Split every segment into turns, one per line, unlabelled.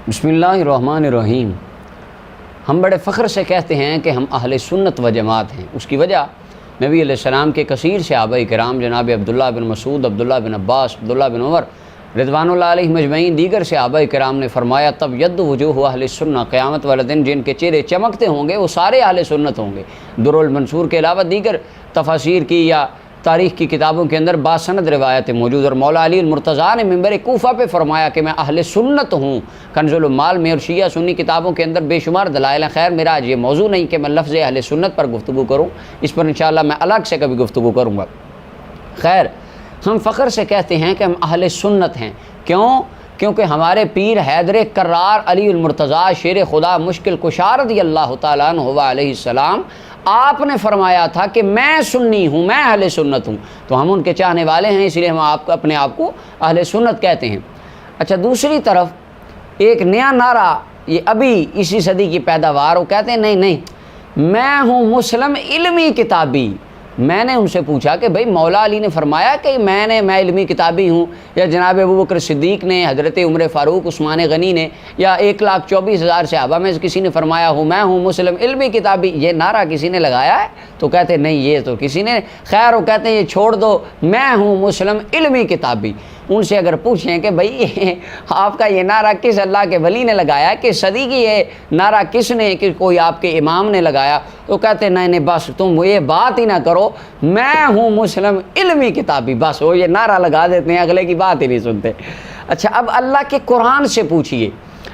بسم اللہ الرحمن الرحیم۔ ہم بڑے فخر سے کہتے ہیں کہ ہم اہل سنت و جماعت ہیں۔ اس کی وجہ نبی علیہ السلام کے کثیر صحابہ کرام جناب عبداللہ بن مسعود، عبداللہ بن عباس، عبداللہ بن عمر رضوان اللہ علیہ مجمعین دیگر صحابہ کرام نے فرمایا تب ید وجوہ اہل سنت، قیامت والے دن جن کے چہرے چمکتے ہوں گے وہ سارے اہل سنت ہوں گے۔ در المنصور کے علاوہ دیگر تفاسیر کی یا تاریخ کی کتابوں کے اندر باسند روایتیں موجود، اور مولا علی المرتضیٰ نے منبر کوفہ پہ فرمایا کہ میں اہل سنت ہوں۔ کنز المال میں اور شیعہ سنی کتابوں کے اندر بے شمار دلائل ہیں۔ خیر میرا آج یہ موضوع نہیں کہ میں لفظ اہل سنت پر گفتگو کروں، اس پر انشاءاللہ میں الگ سے کبھی گفتگو کروں گا۔ خیر ہم فخر سے کہتے ہیں کہ ہم اہل سنت ہیں۔ کیونکہ ہمارے پیر حیدر کرار علی المرتضیٰ شیر خدا مشکل کشا رضی اللہ تعالیٰ عنہ علیہ السلام، آپ نے فرمایا تھا کہ میں سنی ہوں، میں اہل سنت ہوں، تو ہم ان کے چاہنے والے ہیں، اس لیے ہم اپنے آپ کو اہل سنت کہتے ہیں۔ اچھا دوسری طرف ایک نیا نعرہ یہ ابھی اسی صدی کی پیداوار، وہ کہتے ہیں نہیں میں ہوں مسلم علمی کتابی۔ میں نے ان سے پوچھا کہ بھئی مولا علی نے فرمایا کہ میں علمی کتابی ہوں، یا جناب ابوبکر صدیق نے، حضرت عمر فاروق، عثمان غنی نے، یا 1,24,000 صحابہ میں کسی نے فرمایا ہوں میں ہوں مسلم علمی کتابی، یہ نعرہ کسی نے لگایا ہے؟ تو کہتے نہیں یہ تو کسی نے، خیر وہ کہتے ہیں یہ چھوڑ دو، میں ہوں مسلم علمی کتابی۔ ان سے اگر پوچھیں کہ بھئی آپ کا یہ نعرہ کس اللہ کے ولی نے لگایا، کس صدی کی یہ نعرہ کس نے، کہ کوئی آپ کے امام نے لگایا؟ تو کہتے ہیں نہیں بس تم یہ بات ہی نہ کرو، میں ہوں مسلم علمی کتابی، بس وہ یہ نعرہ لگا دیتے ہیں، اگلے کی بات ہی نہیں سنتے۔ اچھا اب اللہ کے قرآن سے پوچھئے۔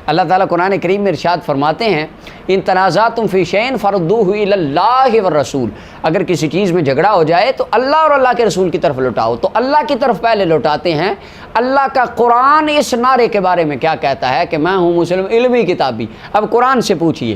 اللہ تعالیٰ قرآن کریم میں ارشاد فرماتے ہیں ان تنازعتم فی شیء فردوہ الی اللہ والرسول، اگر کسی چیز میں جھگڑا ہو جائے تو اللہ اور اللہ کے رسول کی طرف لوٹاؤ۔ تو اللہ کی طرف پہلے لوٹاتے ہیں۔ اللہ کا قرآن اس نعرے کے بارے میں کیا کہتا ہے کہ میں ہوں مسلم علمی کتابی؟ اب قرآن سے پوچھئے۔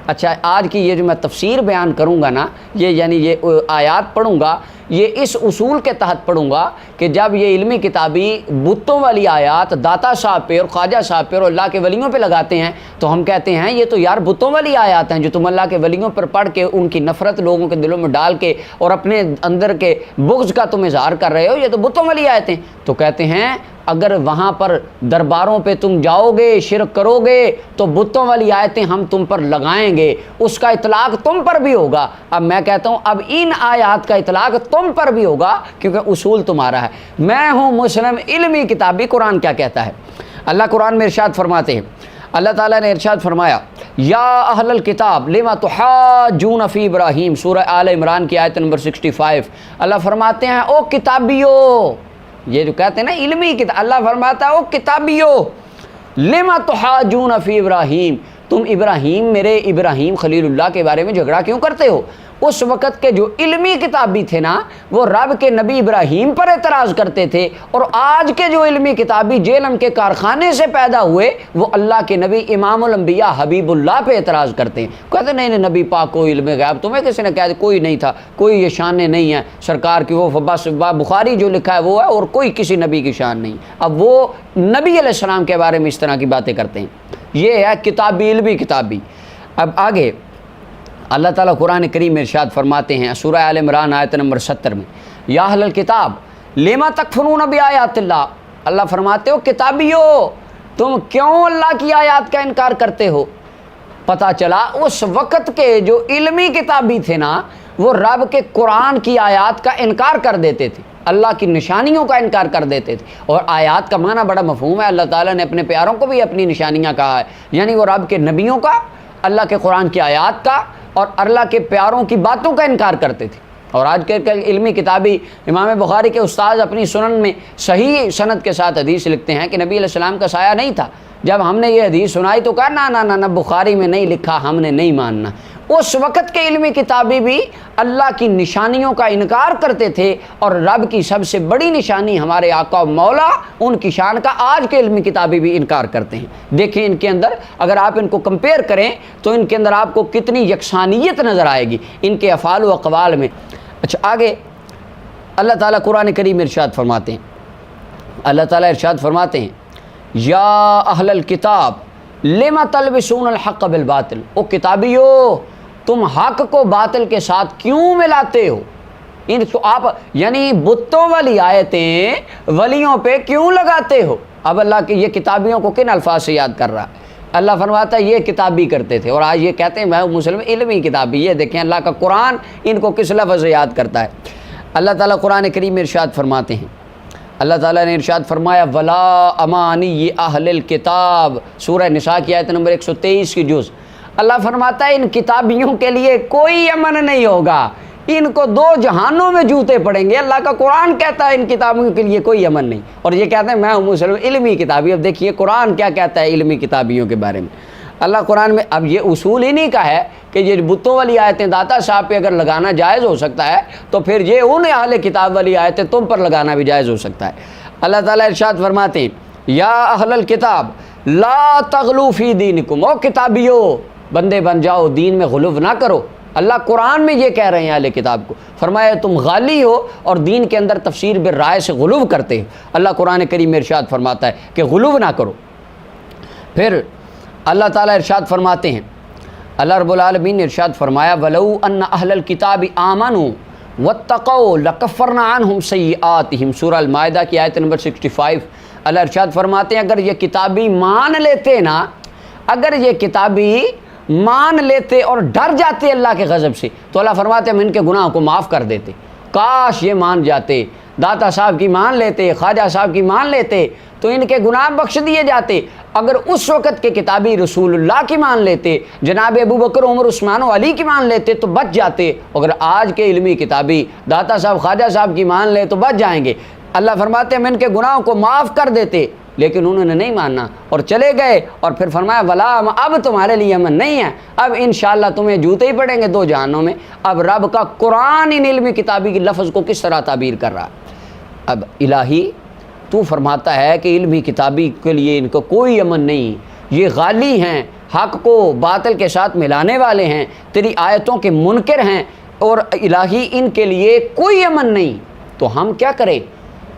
اچھا آج کی یہ جو میں تفسیر بیان کروں گا نا، یہ آیات پڑھوں گا، یہ اس اصول کے تحت پڑھوں گا کہ جب یہ علمی کتابی بتوں والی آیات داتا صاحب پہ اور خواجہ صاحب پہ اور اللہ کے ولیوں پہ لگاتے ہیں تو ہم کہتے ہیں یہ تو یار بتوں والی آیات ہیں جو تم اللہ کے ولیوں پر پڑھ کے ان کی نفرت لوگوں کے دلوں میں ڈال کے اور اپنے اندر کے بغض کا تم اظہار کر رہے ہو، یہ تو بتوں والی آیتیں۔ تو کہتے ہیں اگر وہاں پر درباروں پہ تم جاؤ گے، شرک کرو گے تو بتوں والی آیتیں ہم تم پر لگائیں گے، اس کا اطلاق تم پر بھی ہوگا۔ اب میں کہتا ہوں اب ان آیات کا اطلاق تم پر بھی ہوگا کیونکہ اصول تمہارا ہے۔ میں ہوں مسلم علمی کتابی، قرآن کیا کہتا ہے؟ اللہ قرآن میں ارشاد فرماتے ہیں، اللہ تعالیٰ نے ارشاد فرمایا یا اہل الکتاب لما تحاجون فی ابراہیم، سورہ آل عمران کی آیت نمبر 65۔ اللہ فرماتے ہیں او کتابیو، یہ جو کہتے ہیں نا علمی کتاب، اللہ فرماتا ہے او کتابیو لما تحاجون فی ابراہیم، تم میرے ابراہیم خلیل اللہ کے بارے میں جھگڑا کیوں کرتے ہو؟ اس وقت کے جو علمی کتابی تھے نا وہ رب کے نبی ابراہیم پر اعتراض کرتے تھے، اور آج کے جو علمی کتابی جیلم کے کارخانے سے پیدا ہوئے وہ اللہ کے نبی امام الانبیاء حبیب اللہ پہ اعتراض کرتے ہیں، کہتے نہیں نبی پاک کو علم غیب تمہیں کسی نے کہا کوئی نہیں تھا، کوئی یہ شان نہیں ہے سرکار کی، وہ بس بخاری جو لکھا ہے وہ ہے اور کوئی کسی نبی کی شان نہیں۔ اب وہ نبی علیہ السلام کے بارے میں اس طرح کی باتیں کرتے ہیں، یہ ہے کتابی علمی کتابی۔ اب آگے اللہ تعالیٰ قرآن کریم میں ارشاد فرماتے ہیں سورہ آل عمران آیت نمبر 70 میں یا اہل الکتاب لما تکفرون بآیات اللہ، اللہ فرماتے ہو کتابیو تم کیوں اللہ کی آیات کا انکار کرتے ہو؟ پتہ چلا اس وقت کے جو علمی کتابی تھے نا وہ رب کے قرآن کی آیات کا انکار کر دیتے تھے، اللہ کی نشانیوں کا انکار کر دیتے تھے، اور آیات کا معنی بڑا مفہوم ہے، اللہ تعالیٰ نے اپنے پیاروں کو بھی اپنی نشانیاں کہا ہے، یعنی وہ رب کے نبیوں کا، اللہ کے قرآن کی آیات کا اور اللہ کے پیاروں کی باتوں کا انکار کرتے تھے۔ اور آج کے علمی کتابی امام بخاری کے استاد اپنی سنن میں صحیح سند کے ساتھ حدیث لکھتے ہیں کہ نبی علیہ السلام کا سایہ نہیں تھا۔ جب ہم نے یہ حدیث سنائی تو کہا نہ بخاری میں نہیں لکھا، ہم نے نہیں ماننا۔ اس وقت کے علمی کتابی بھی اللہ کی نشانیوں کا انکار کرتے تھے، اور رب کی سب سے بڑی نشانی ہمارے آقا و مولا ان کی شان کا آج کے علمی کتابی بھی انکار کرتے ہیں۔ دیکھیں ان کے اندر اگر آپ ان کو کمپیئر کریں تو ان کے اندر آپ کو کتنی یکسانیت نظر آئے گی ان کے افعال و اقوال میں۔ اچھا آگے اللہ تعالیٰ قرآن کریم میں ارشاد فرماتے ہیں، اللہ تعالیٰ ارشاد فرماتے ہیں یا اہل الکتاب لما تلبسون الحق بالباطل، او کتابیو تم حق کو باطل کے ساتھ کیوں ملاتے ہو؟ ان کو آپ یعنی بتوں والی آیتیں ولیوں پہ کیوں لگاتے ہو؟ اب اللہ کی یہ کتابیوں کو کن الفاظ سے یاد کر رہا ہے؟ اللہ فرماتا ہے یہ کتابی کرتے تھے، اور آج یہ کہتے ہیں میں مسلم علمی کتابی۔ یہ دیکھیں اللہ کا قرآن ان کو کس لفظ یاد کرتا ہے۔ اللہ تعالیٰ قرآن کریم میں ارشاد فرماتے ہیں، اللہ تعالیٰ نے ارشاد فرمایا ولا امانی اہل الکتاب، سورہ نساء کی آیت نمبر 123 کی جز۔ اللہ فرماتا ہے ان کتابیوں کے لیے کوئی امن نہیں ہوگا، ان کو دو جہانوں میں جوتے پڑیں گے۔ اللہ کا قرآن کہتا ہے ان کتابوں کے لیے کوئی امن نہیں، اور یہ کہتے ہیں میں ہوں مسلم علمی کتابی۔ اب دیکھیے قرآن کیا کہتا ہے علمی کتابیوں کے بارے میں۔ اللہ قرآن میں اب یہ اصول انہی کا ہے کہ یہ بتوں والی آیتیں داتا صاحب پہ اگر لگانا جائز ہو سکتا ہے تو پھر یہ ان اہل کتاب والی آیتیں تم پر لگانا بھی جائز ہو سکتا ہے۔ اللہ تعالیٰ ارشاد فرماتے ہیں یا اہل الکتاب لا تغلو فی دینکم، او کتابیو بندے بن جاؤ، دین میں غلو نہ کرو۔ اللہ قرآن میں یہ کہہ رہے ہیں اہل کتاب کو، فرمایا تم غالی ہو اور دین کے اندر تفسیر بالرائے سے غلو کرتے ہو۔ اللہ قرآن کریم میں ارشاد فرماتا ہے کہ غلو نہ کرو۔ پھر اللہ تعالیٰ ارشاد فرماتے ہیں، اللہ رب العالمین نے ارشاد فرمایا وَلَوْ أَنَّ أَهْلَ الْكِتَابِ آمَنُوا وَاتَّقَوْا لَكَفَّرْنَا عَنْهُمْ سَيِّئَاتِهِمْ، سورہ المائدہ کی آیت نمبر 65۔ اللہ ارشاد فرماتے ہیں اگر یہ کتابی مان لیتے نا، اگر یہ کتابی مان لیتے اور ڈر جاتے اللہ کے غضب سے، تو اللہ فرماتے ہیں ہم ان کے گناہوں کو معاف کر دیتے۔ کاش یہ مان جاتے، داتا صاحب کی مان لیتے، خواجہ صاحب کی مان لیتے تو ان کے گناہ بخش دیے جاتے۔ اگر اس وقت کے کتابی رسول اللہ کی مان لیتے، جناب ابو بکر عمر عثمان و علی کی مان لیتے تو بچ جاتے، اگر آج کے علمی کتابی داتا صاحب خواجہ صاحب کی مان لے تو بچ جائیں گے۔ اللہ فرماتے ہیں ہم ان کے گناہوں کو معاف کر دیتے، لیکن انہوں نے نہیں ماننا اور چلے گئے، اور پھر فرمایا ولا اب تمہارے لیے امن نہیں ہے، اب انشاءاللہ تمہیں جوتے ہی پڑیں گے دو جہانوں میں۔ اب رب کا قرآن ان علمی کتابی کے لفظ کو کس طرح تعبیر کر رہا ہے؟ اب الہی تو فرماتا ہے کہ علمی کتابی کے لیے ان کو کوئی امن نہیں، یہ غالی ہیں، حق کو باطل کے ساتھ ملانے والے ہیں، تیری آیتوں کے منکر ہیں، اور الہی ان کے لیے کوئی امن نہیں، تو ہم کیا کریں؟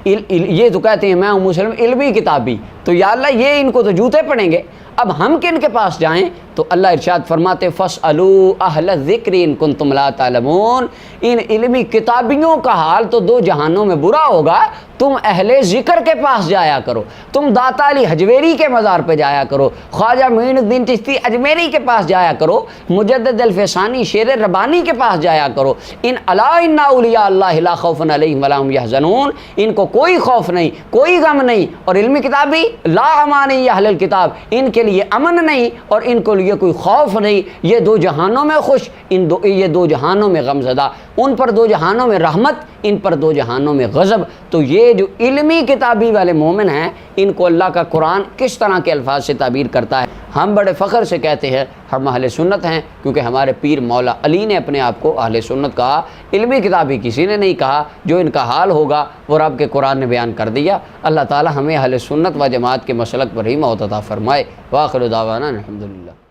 یہ تو کہتے ہیں میں ہوں مسلم علمی کتابی، تو یا اللہ یہ ان کو تو جوتے پڑیں گے، اب ہم کن کے پاس جائیں؟ تو اللہ ارشاد فرماتے فَاسْأَلُوا أَهْلَ الذِّكْرِ إِن كُنتُمْ لَا تَعْلَمُونَ، ان علمی کتابیوں کا حال تو دو جہانوں میں برا ہوگا، تم اہل ذکر کے پاس جایا کرو، تم داتا علی حجویری کے مزار پہ جایا کرو، خواجہ معین الدین چشتی اجمیری کے پاس جایا کرو، مجدد الفسانی شیر ربانی کے پاس جایا کرو۔ ان الا ان اولیاء اللہ لا خوف علیہم ولا هم یحزنون، ان کو کوئی خوف نہیں، کوئی غم نہیں، اور علمی کتابی لا امانی اہل الکتاب، ان کے لیے امن نہیں اور ان کو لیے کوئی خوف نہیں، یہ دو جہانوں میں خوش، یہ دو جہانوں میں غم زدہ، ان پر دو جہانوں میں رحمت، ان پر دو جہانوں میں غضب۔ تو یہ جو علمی کتابی والے مومن ہیں ان کو اللہ کا قرآن کس طرح کے الفاظ سے تعبیر کرتا ہے؟ ہم بڑے فخر سے کہتے ہیں ہم اہل سنت ہیں، کیونکہ ہمارے پیر مولا علی نے اپنے آپ کو اہل سنت کہا، علمی کتابی کسی نے نہیں کہا۔ جو ان کا حال ہوگا وہ رب کے قرآن نے بیان کر دیا۔ اللہ تعالی ہمیں اہل سنت و جماعت کے مسلک پر ہی موت عطا فرمائے۔ وآخر دعوانا الحمدللہ۔